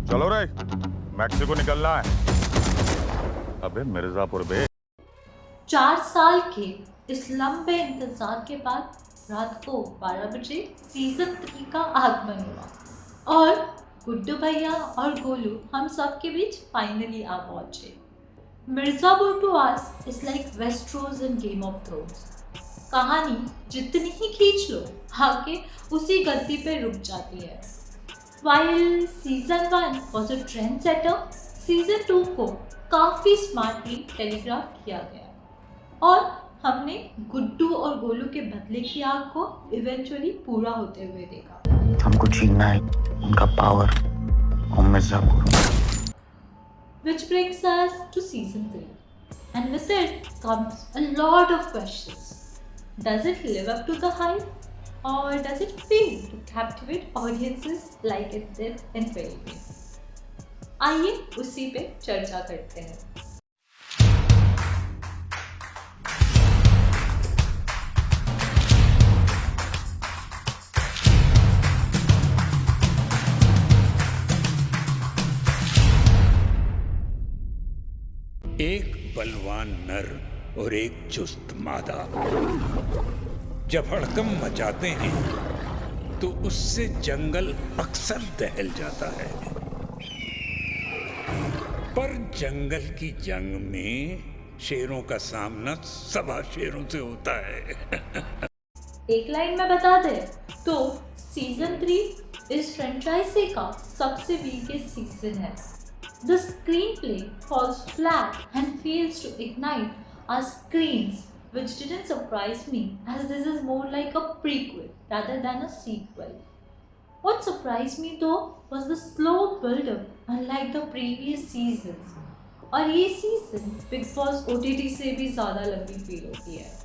चलो रे, मैक्सिको निकलना है। अबे मिर्जापुर बे। 4 साल के इस लंबे इंतजार के बाद रात को 12 बजे सीजन 3 का आगमन हुआ और गुड्डू भैया और गोलू हम सब के बीच फाइनली आ पहुंचे। Mirzapur to us is like Westeros in Game of Thrones. कहानी जितनी ही खींच लो आगे उसी गति पे रुक जाती है। While season 1 was a trendsetter, season 2 को काफी स्मार्टली टेलीग्राफ किया गया और हमने गुड्डू और गोलू के बदले की आग को इवेंचुअली पूरा होते हुए देखा। हमको छीनना है उनका पावर और Mirzapur. Which brings us to season 3, and with it comes a lot of questions. Does it live up to the hype? Or does it fail to captivate audiences like it did in Fairy Tail? आइए उसी पे चर्चा करते हैं। एक बलवान नर और एक चुस्त मादा जब हड़कंप मचाते हैं तो उससे जंगल अक्सर दहल जाता है। पर जंगल की जंग में शेरों का सामना सवा शेरों से होता है। एक लाइन में बता दे तो सीजन 3 इस फ्रेंचाइजी का सबसे वीकेस्ट सीजन है। The screenplay falls flat and fails to ignite our screens, which didn't surprise me as this is more like a prequel rather than a sequel. What surprised me though was the slow build-up, unlike the previous seasons. और ये season big boss OTT से भी ज़्यादा लंबी feel होती है।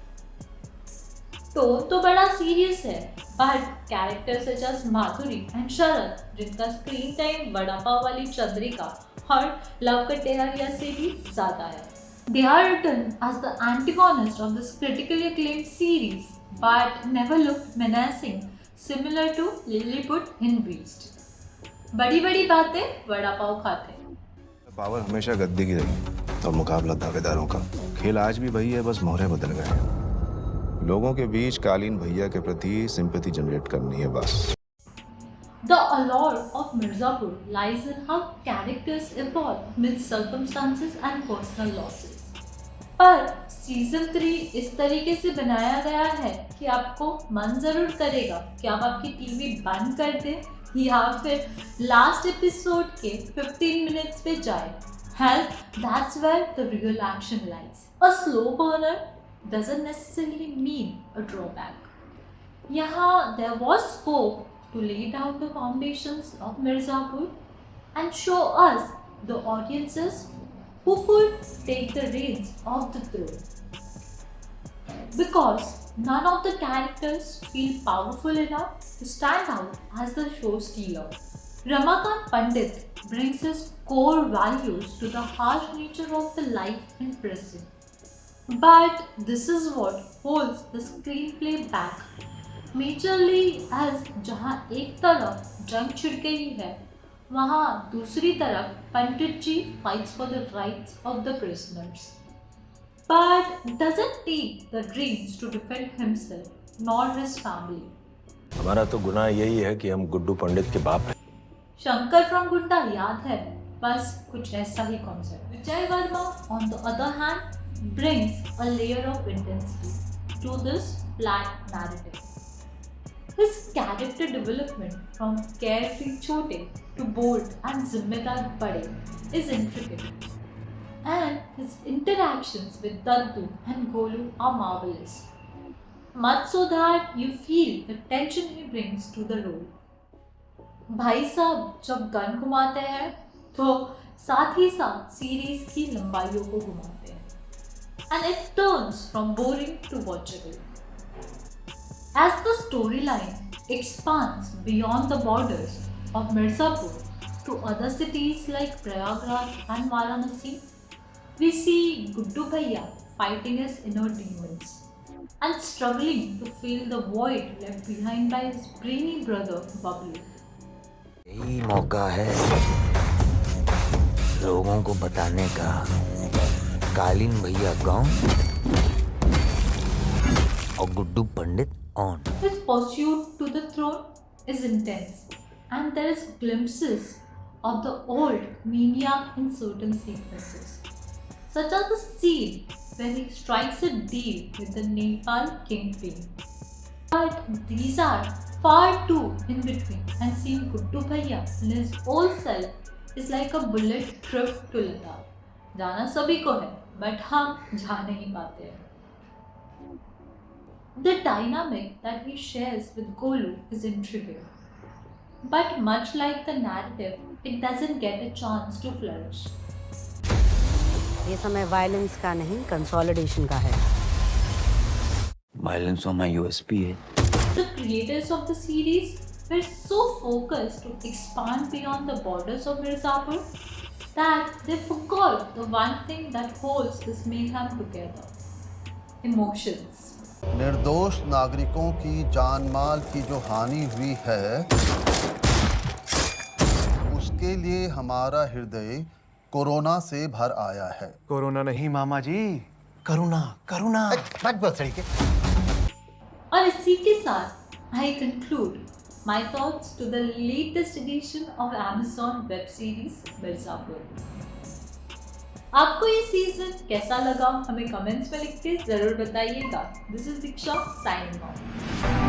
तो बड़ा सीरियस है, but characters such as Madhuri and Sharad, जिनका स्क्रीन टाइम वड़ा पाव वाली चंद्रिका और लव कटेरिया से भी ज़्यादा है। They are written as the antagonist of this critically acclaimed series, but never looked menacing, similar to Lilliput in Beast. बड़ी बातें वड़ा पाव खाते। पावर हमेशा गद्दी की रही और मुकाबला दावेदारों का। खेल आज भी वही है, बस मोहरे बदल गए हैं। लोगों के बीच कालीन भैया के प्रति सिंपैथी जनरेट करनी है बस। The allure of Mirzapur lies in how characters evolve amidst circumstances and personal losses. पर सीजन 3 इस तरीके से बनाया गया है कि आपको मन जरूर करेगा कि आप आपकी टीवी बंद कर दें या फिर लास्ट एपिसोड के 15 मिनट्स पे जाए। Hell, that's where the real action lies. A slow burner doesn't necessarily mean a drawback. यहाँ there was scope to lay down the foundations of Mirzapur and show us the audiences who could take the reins of the throne. Because none of the characters feel powerful enough to stand out as the show stealer. Ramakant Pandit brings his core values to the harsh nature of the life in prison. But this is what holds the screenplay back. Majorly as जहाँ एक तरफ जंग छिड़ गई है, वहाँ दूसरी तरफ पंडित जी fights for the rights of the prisoners, but doesn't take the dreams to defend himself nor his family. हमारा तो गुनाह यही है कि हम गुड्डू पंडित के बाप हैं। शंकर फ्रॉम गुंडा याद है, बस कुछ ऐसा ही concept. Vijay Varma on the other hand brings a layer of intensity to this flat narrative. His character development from carefree Chote to bold and zimmedar Bade is intricate, and his interactions with Dandu and Golu are marvelous, much so that you feel the tension he brings to the role. भाई साहब जब gun घुमाते हैं तो साथ ही साथ series की लंबाइयों को घुमाते हैं, and it turns from boring to watchable. As the storyline expands beyond the borders of Mirzapur to other cities like Prayagraj and Varanasi, we see Guddu Bhaiya fighting his inner demons and struggling to fill the void left behind by his brainy brother Bablu. यही मौका है लोगों को बताने का कालीन भैया gone और Guddu Pandit on. His pursuit to the throne is intense, and there is glimpses of the old maniac in certain sequences, such as the scene where he strikes a deal with the Nepal kingpin. But these are far too in between, and seeing Guddu Bhaiya in his old self is like a bullet trip to Ladakh. जाना सभी को है, but हम जा नहीं पाते हैं. The dynamic that he shares with Golu is intriguing. But much like the narrative, it doesn't get a chance to flourish. ये समय वायलेंस का नहीं, कंसोलिडेशन का है। वायलेंस on my USP है। The creators of the series were so focused to expand beyond the borders of Mirzapur that they forgot the one thing that holds this mayhem together: emotions. निर्दोष नागरिकों की जान माल की जो हानि हुई है, उसके लिए हमारा हृदय कोरोना से भर आया है। कोरोना नहीं मामा जी, करुणा करुणा। और इसी के साथ I conclude my thoughts to the latest edition of Amazon web series Mirzapur. आपको ये सीजन कैसा लगा हमें कमेंट्स में लिख के जरूर बताइएगा। This is Diksha signing off.